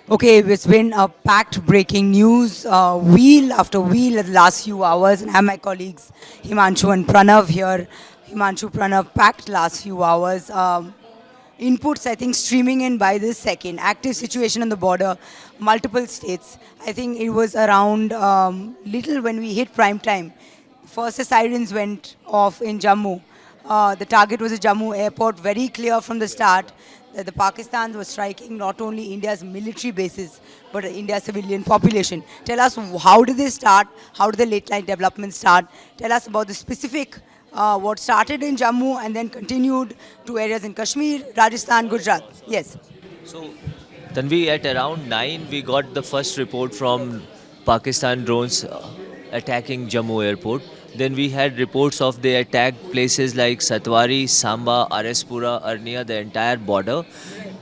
Okay, it's been a packed breaking news, wheel after wheel the last few hours, and I have my colleagues Himanshu and Pranav here. Himanshu, Pranav, packed last few hours. Inputs, I think, streaming in by this second. Active situation on the border, multiple states. I think it was around little when we hit prime time. First, the sirens went off in Jammu. The target was a Jammu airport, very clear from the start that the Pakistan was striking not only India's military bases, but India's civilian population. Tell us, how did they start? How did the late night development start? Tell us about the specific, what started in Jammu and then continued to areas in Kashmir, Rajasthan, Gujarat. Yes. So, Tanvi, at around 9, we got the first report from Pakistan drones attacking Jammu airport. Then we had reports of they attacked places like Satwari, Samba, Arespura, Arnia, the entire border.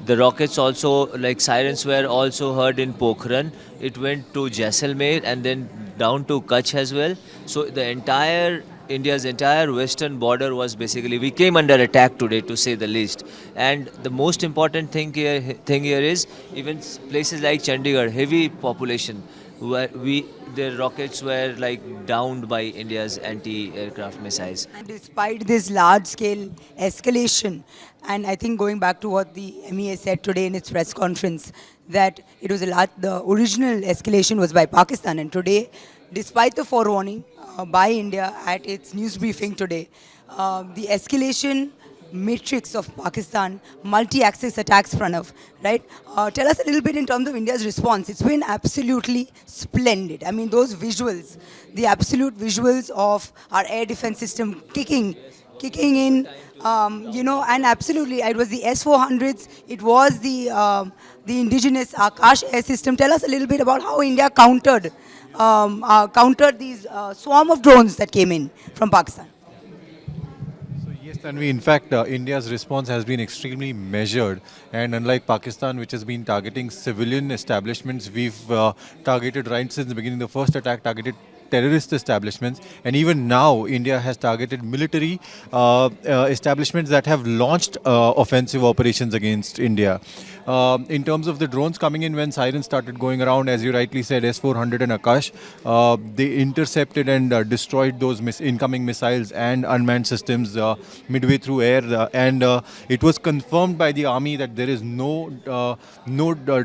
The rockets also, like sirens were also heard in Pokhran. It went to Jaisalmer and then down to Kutch as well. So the entire India's entire western border was basically, we came under attack today, to say the least. And the most important thing here is even places like Chandigarh, heavy population, where their rockets were like downed by India's anti-aircraft missiles. And despite this large scale escalation, and I think going back to what the MEA said today in its press conference, that it was the original escalation was by Pakistan, and today, despite the forewarning by India at its news briefing today, the escalation matrix of Pakistan, multi-axis attacks, Pranav, right? Tell us a little bit in terms of India's response. It's been absolutely splendid. I mean, those visuals, the absolute visuals of our air defense system kicking in, and absolutely, it was the S-400s, it was the indigenous Akash air system. Tell us a little bit about how India countered these swarm of drones that came in from Pakistan. Yes, Tanvi. In fact, India's response has been extremely measured, and unlike Pakistan, which has been targeting civilian establishments, we've targeted right since the beginning. The first attack targeted terrorist establishments, and even now, India has targeted military establishments that have launched offensive operations against India. In terms of the drones coming in when sirens started going around, as you rightly said, S-400 and Akash, they intercepted and destroyed those incoming missiles and unmanned systems midway through air, and it was confirmed by the army that there is no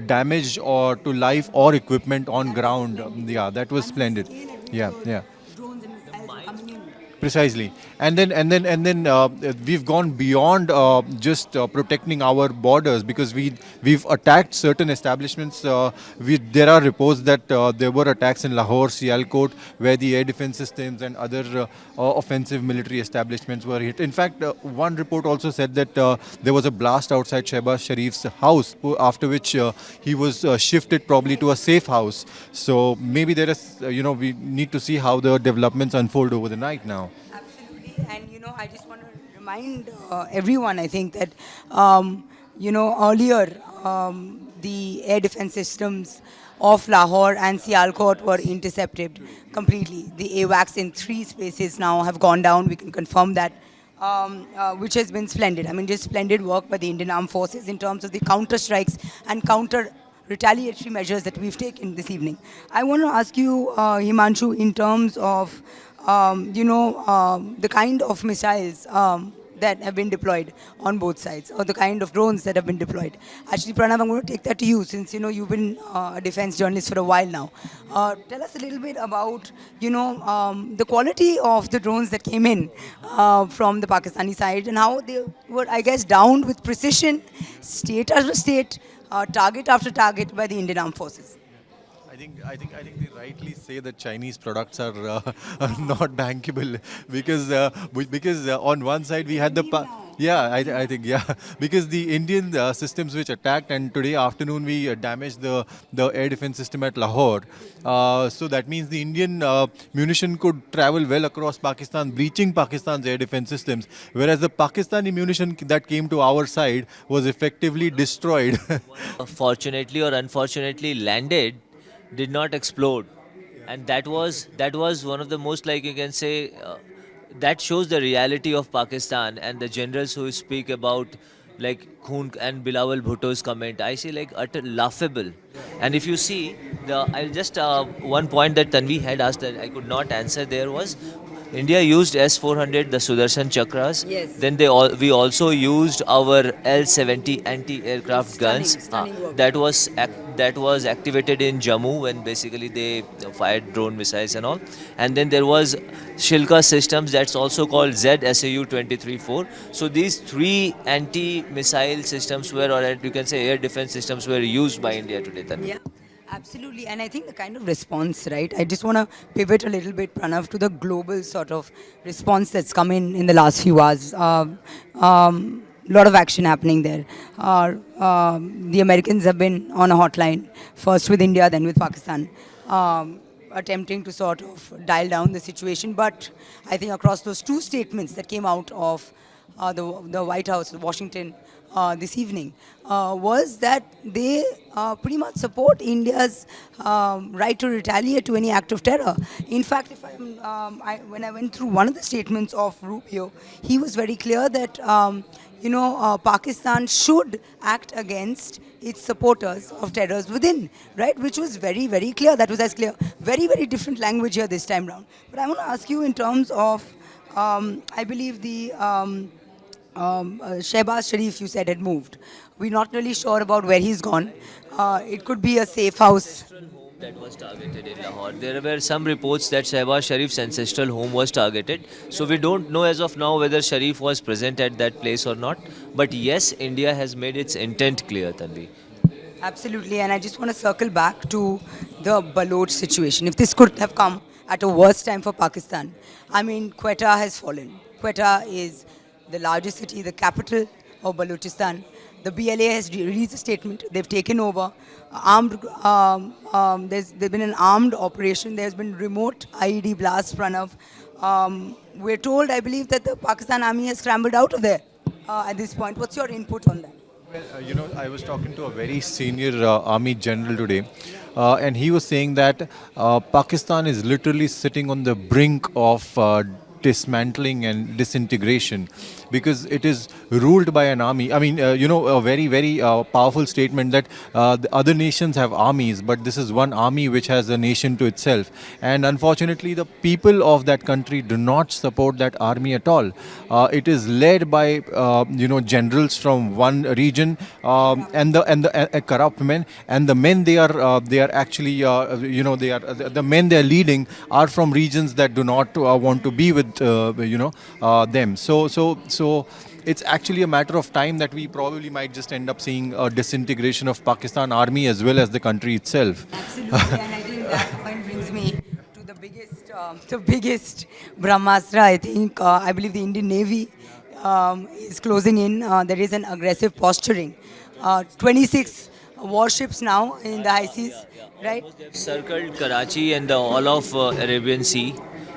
damage or to life or equipment on ground. Yeah, that was splendid. Yeah, yeah. Drones and missiles are coming in. Precisely, and then we've gone beyond just protecting our borders, because we've attacked certain establishments. There are reports that there were attacks in Lahore, Sialkot, where the air defense systems and other offensive military establishments were hit. In fact, one report also said that there was a blast outside Shehbaz Sharif's house, after which he was shifted probably to a safe house. So maybe there is, we need to see how the developments unfold over the night now. Absolutely. And, I just want to remind everyone, I think, that, earlier the air defense systems of Lahore and Sialkot were intercepted completely. The AWACS in 3 spaces now have gone down. We can confirm that. Which has been splendid. I mean, just splendid work by the Indian Armed Forces in terms of the counter strikes and counter retaliatory measures that we've taken this evening. I want to ask you, Himanshu, in terms of the kind of missiles that have been deployed on both sides, or the kind of drones that have been deployed. Actually, Pranav, I'm going to take that to you, since you've been a defense journalist for a while now. Tell us a little bit about the quality of the drones that came in from the Pakistani side, and how they were, I guess, downed with precision, state after state, target after target by the Indian Armed Forces. I think they rightly say that Chinese products are, are not bankable, because on one side we had the I think, yeah, because the Indian systems which attacked, and today afternoon we damaged the air defense system at Lahore. So that means the Indian munition could travel well across Pakistan, breaching Pakistan's air defense systems, whereas the Pakistani munition that came to our side was effectively destroyed. Fortunately or unfortunately landed, did not explode, and that was one of the most, like you can say, that shows the reality of Pakistan, and the generals who speak about like Khoon and Bilawal Bhutto's comment, I say like utter laughable. And if you see I'll just one point that Tanvi had asked that I could not answer there was India used S-400, the Sudarshan Chakras. Yes. Then we also used our L-70 anti-aircraft guns. Stunning work. That was activated in Jammu when basically they fired drone missiles and all. And then there was Shilka systems, that's also called ZSAU 23-4. So these three anti-missile systems were, or you can say air defense systems were used by India today. Tanvi. Yeah, absolutely. And I think the kind of response, right? I just want to pivot a little bit, Pranav, to the global sort of response that's come in the last few hours. Lot of action happening there. The Americans have been on a hotline, first with India, then with Pakistan, attempting to sort of dial down the situation. But I think across those two statements that came out of the White House, Washington, this evening, was that they pretty much support India's right to retaliate to any act of terror. In fact, when I went through one of the statements of Rubio, he was very clear that Pakistan should act against its supporters of terrorists within, right? Which was very, very clear. That was as clear. Very, very different language here this time round. But I want to ask you in terms of, I believe the Shehbaz Sharif, you said, had moved. We're not really sure about where he's gone. It could be a safe house. That was targeted in Lahore. There were some reports that Shehbaz Sharif's ancestral home was targeted. So we don't know as of now whether Sharif was present at that place or not. But yes, India has made its intent clear, Tanvi. Absolutely, and I just want to circle back to the Baloch situation. If this could have come at a worse time for Pakistan, I mean, Quetta has fallen. Quetta is the largest city, the capital of Balochistan. The BLA has released a statement. They've taken over. There's been an armed operation. There's been remote IED blasts, Pranav. We're told, I believe, that the Pakistan army has scrambled out of there at this point. What's your input on that? Well, I was talking to a very senior army general today, and he was saying that Pakistan is literally sitting on the brink of dismantling and disintegration because it is ruled by an army. I mean, a very, very powerful statement that the other nations have armies, but this is one army which has a nation to itself. And unfortunately, the people of that country do not support that army at all. It is led by, generals from one region and the corrupt men. And the men they are actually, the men they are leading are from regions that do not want to be with, them. So it's actually a matter of time that we probably might just end up seeing a disintegration of Pakistan army as well as the country itself. Absolutely, and I think that point brings me to the biggest Brahmastra. I think I believe the Indian Navy is closing in. There is an aggressive posturing. 26 warships now in the high seas, right? They've circled Karachi and the all of Arabian Sea.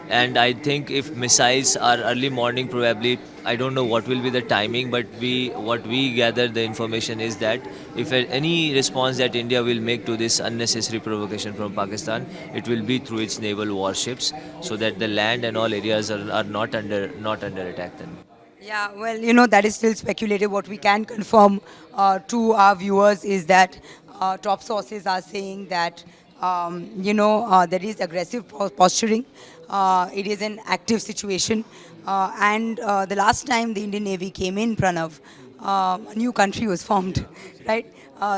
And I think if missiles are early morning, probably, I don't know what will be the timing, but what we gather the information is that if any response that India will make to this unnecessary provocation from Pakistan, it will be through its naval warships, so that the land and all areas are not under attack then. Yeah, well, that is still speculative. What we can confirm to our viewers is that top sources are saying that, there is aggressive posturing. It is an active situation. And the last time the Indian Navy came in, Pranav, a new country was formed, right?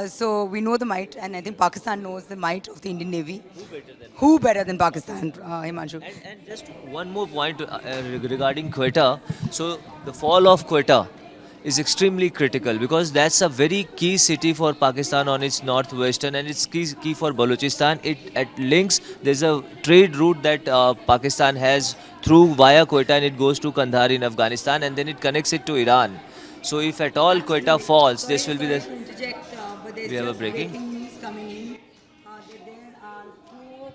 So we know the might, and I think Pakistan knows the might of the Indian Navy. Who better than Pakistan, Himanshu? And just one more point regarding Quetta. So the fall of Quetta is extremely critical because that's a very key city for Pakistan on its northwestern, and it's key for Balochistan. It links, there's a trade route that Pakistan has through via Quetta, and it goes to Kandahar in Afghanistan, and then it connects it to Iran. So if at all Quetta falls, this will be the... We have a breaking news coming in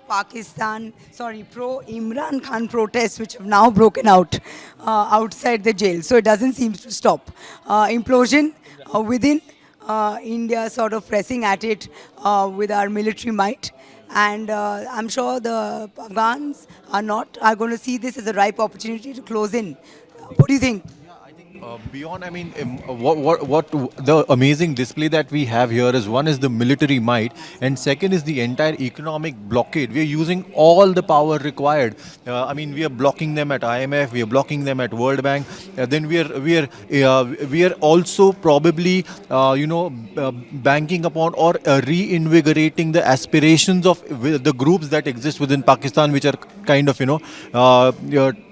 that there are pro-Imran Khan protests which have now broken out outside the jail. So it doesn't seem to stop. Implosion within India, sort of pressing at it with our military might. And I'm sure the Afghans are going to see this as a ripe opportunity to close in. What do you think? I think Beyond, I mean, what the amazing display that we have here is, one is the military might, and second is the entire economic blockade. We are using all the power required. I mean, we are blocking them at IMF, we are blocking them at World Bank. Then we are also probably banking upon or reinvigorating the aspirations of the groups that exist within Pakistan, which are kind of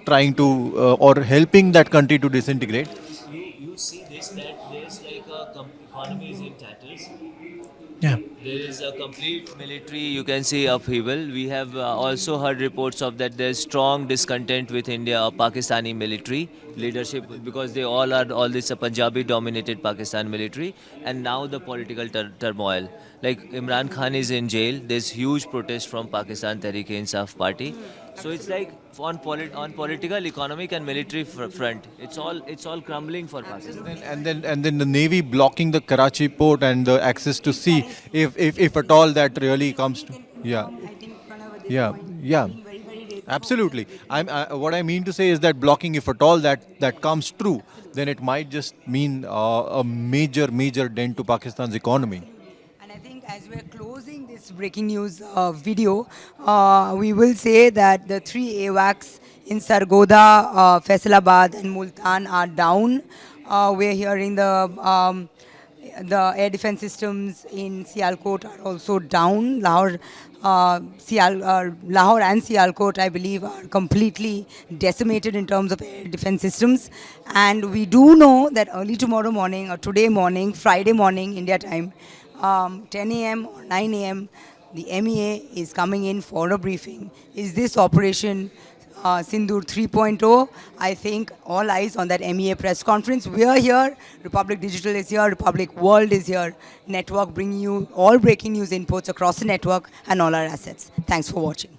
trying to or helping that country to disintegrate. You see this, that there's like a economy is in tatters. Yeah. There is a complete military, you can see, upheaval. We have also heard reports of that there's strong discontent with India or Pakistani military leadership, because they all this Punjabi dominated Pakistan military, and now the political turmoil. Like Imran Khan is in jail. There's huge protest from Pakistan Tehreek-e-Insaf party. So it's like on political, economic, and military front, it's all crumbling for Pakistan. And then the navy blocking the Karachi port and the access to sea, if at all that really comes to, yeah. I think Pranav, this Yeah, point yeah, being very, very rare. absolutely. What I mean to say is that blocking, if at all that comes true, then it might just mean a major dent to Pakistan's economy. And I think as we're closing this breaking news video, we will say that the three AWACS in Sargodha, Faisalabad and Multan are down. We're hearing the air defense systems in Sialkot are also down. Lahore and Sialkot, I believe, are completely decimated in terms of air defense systems. And we do know that early tomorrow morning or today morning, Friday morning, India time, 10 a.m. or 9 a.m., the MEA is coming in for a briefing. Is this Operation Sindoor 3.0? I think all eyes on that MEA press conference. We are here. Republic Digital is here. Republic World is here. Network bringing you all breaking news inputs across the network and all our assets. Thanks for watching.